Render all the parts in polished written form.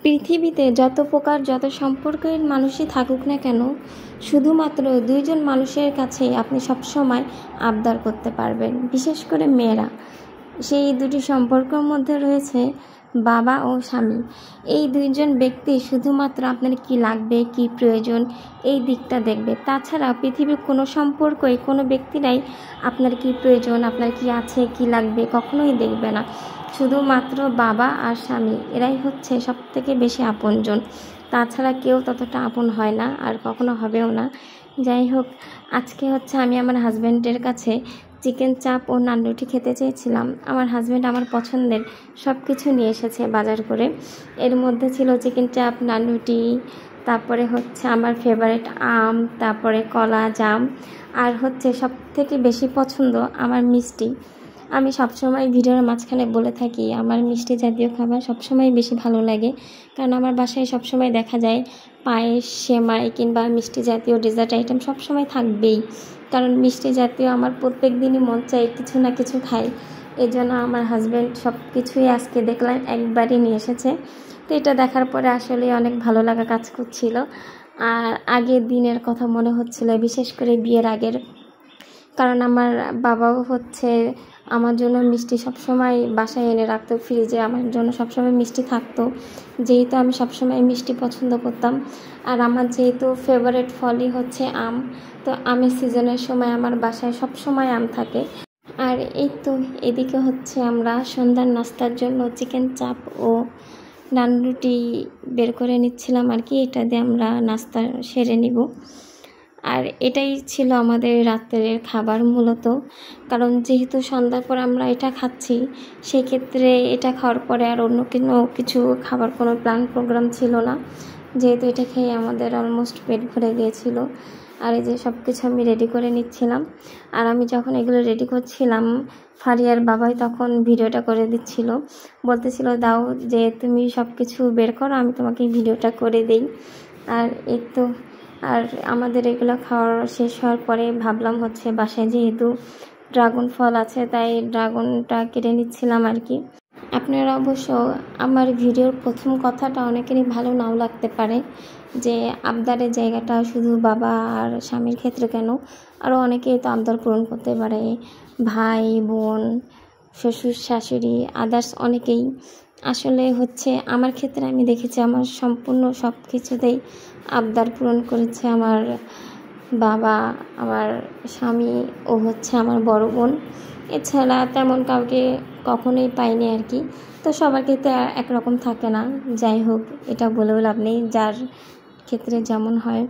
পৃথিবীতে যত প্রকার যত সম্পর্কের মানুষই থাকুক না কেন, শুধুমাত্র দুইজন মানুষের কাছেই আপনি সবসময় আবদার করতে পারবেন, বিশেষ করে মেয়েরা। সেই দুটি সম্পর্কের মধ্যে রয়েছে বাবা ও স্বামী। এই দুইজন ব্যক্তি শুধুমাত্র আপনার কি লাগবে, কি প্রয়োজন, এই দিকটা দেখবে। তাছাড়া পৃথিবীর কোনো সম্পর্কই, কোনো ব্যক্তিরাই আপনার কি প্রয়োজন, আপনার কি আছে, কি লাগবে কখনোই দেখবে না। শুধুমাত্র বাবা আর স্বামী, এরাই হচ্ছে সবথেকে বেশি আপনজন। তাছাড়া কেউ ততটা আপন হয় না, আর কখনো হবেও না। যাই হোক, আজকে হচ্ছে আমি আমার হাজব্যান্ডের কাছে চিকেন চাপ ও নান রুটি খেতে চেয়েছিলাম। আমার হাজব্যান্ড আমার পছন্দের সব কিছু নিয়ে এসেছে বাজার করে। এর মধ্যে ছিল চিকেন চাপ, নান রুটি, তারপরে হচ্ছে আমার ফেভারিট আম, তারপরে কলা, জাম, আর হচ্ছে সব থেকে বেশি পছন্দ আমার মিষ্টি। আমি সবসময় ভিডিওর মাঝখানে বলে থাকি আমার মিষ্টি জাতীয় খাবার সবসময় বেশি ভালো লাগে, কারণ আমার বাসায় সবসময় দেখা যায় পায়েস, সেমাই কিংবা মিষ্টি জাতীয় ডেজার্ট আইটেম সবসময় থাকবেই। কারণ মিষ্টি জাতীয় আমার প্রত্যেক দিনই মন চাই কিছু না কিছু খাই। এই জন্য আমার হাজব্যান্ড সব কিছুই আজকে দেখলাম একবারই নিয়ে এসেছে। তো এটা দেখার পরে আসলে অনেক ভালো লাগা কাজ করছিল। আর আগের দিনের কথা মনে হচ্ছিল, বিশেষ করে বিয়ের আগের। কারণ আমার বাবাও হচ্ছে আমার জন্য মিষ্টি সবসময় বাসায় এনে রাখতো, ফ্রিজে আমার জন্য সবসময় মিষ্টি থাকতো, যেহেতু আমি সবসময় মিষ্টি পছন্দ করতাম। আর আমার যেহেতু ফেভারিট ফলই হচ্ছে আম, তো আমের সিজনের সময় আমার বাসায় সবসময় আম থাকে। আর এই তো এদিকে হচ্ছে আমরা সন্ধ্যার নাস্তার জন্য চিকেন চাপ ও নান রুটি বের করে নিচ্ছিলাম আর কি। এটা দিয়ে আমরা নাস্তা সেরে নিব। আর এটাই ছিল আমাদের রাত্রের খাবার মূলত। কারণ যেহেতু সন্ধ্যার পর আমরা এটা খাচ্ছি, সেক্ষেত্রে এটা খাওয়ার পরে আর অন্য কিছু খাবার কোনো প্ল্যান প্রোগ্রাম ছিল না, যেহেতু এটা খেয়ে আমাদের অলমোস্ট পেট ভরে গিয়েছিল। আর এই যে সব কিছু আমি রেডি করে নিচ্ছিলাম। আর আমি যখন এগুলো রেডি করছিলাম, ফারিয়ার বাবাই তখন ভিডিওটা করে দিচ্ছিল, বলতেছিল দাও যে তুমি সব কিছু বের করো, আমি তোমাকে ভিডিওটা করে দিই। আর এই তো, আর আমাদের এগুলো খাওয়ার শেষ হওয়ার পরে ভাবলাম হচ্ছে বাসায় যেহেতু ড্রাগন ফল আছে, তাই ড্রাগনটা কেটে নিচ্ছিলাম আর কি। আপনারা অবশ্য আমার ভিডিওর প্রথম কথাটা অনেকেরই ভালো নাও লাগতে পারে, যে আবদারের জায়গাটা শুধু বাবা আর স্বামীর ক্ষেত্রে কেন, আরও অনেকেই তো আবদার পূরণ করতে পারে, ভাই, বোন, শ্বশুর, শাশুড়ি, আদার্স অনেকেই। আসলে হচ্ছে আমার ক্ষেত্রে আমি দেখেছি আমার সম্পূর্ণ সব কিছুতেই আবদার পূরণ করেছে আমার বাবা, আমার স্বামী ও হচ্ছে আমার বড় বোন। এছাড়া তেমন কাউকে কখনোই পাইনি আর কি। তো সবার ক্ষেত্রে একরকম থাকে না। যাই হোক, এটা বলেও লাভ নেই, যার ক্ষেত্রে যেমন হয়।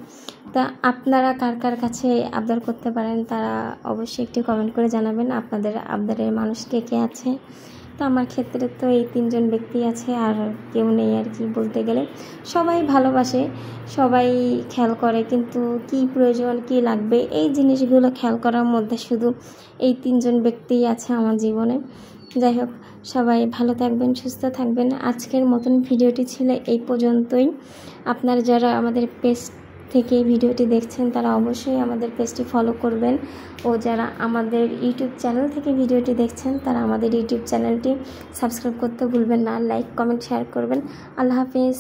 তা আপনারা কার কার কাছে আবদার করতে পারেন তারা অবশ্যই একটু কমেন্ট করে জানাবেন আপনাদের আবদারের মানুষ কে কে আছে। তো আমার ক্ষেত্রে তো এই তিনজন ব্যক্তি আছে, আর কেউ নেই আর কি বলতে গেলে। সবাই ভালোবাসে, সবাই খেয়াল করে, কিন্তু কি প্রয়োজন, কি লাগবে, এই জিনিসগুলো খেয়াল করার মধ্যে শুধু এই তিনজন ব্যক্তিই আছে আমার জীবনে। যাই হোক, সবাই ভালো থাকবেন, সুস্থ থাকবেন। আজকের মতন ভিডিওটি ছিল এই পর্যন্তই। আপনারা যারা আমাদের পেজ থেকে ভিডিওটি দেখছেন তারা অবশ্যই আমাদের পেজটি ফলো করবেন, ও যারা আমাদের ইউটিউব চ্যানেল থেকে ভিডিওটি দেখছেন তারা আমাদের ইউটিউব চ্যানেলটি সাবস্ক্রাইব করতে ভুলবেন না। লাইক, কমেন্ট, শেয়ার করবেন। আল্লাহ হাফিজ।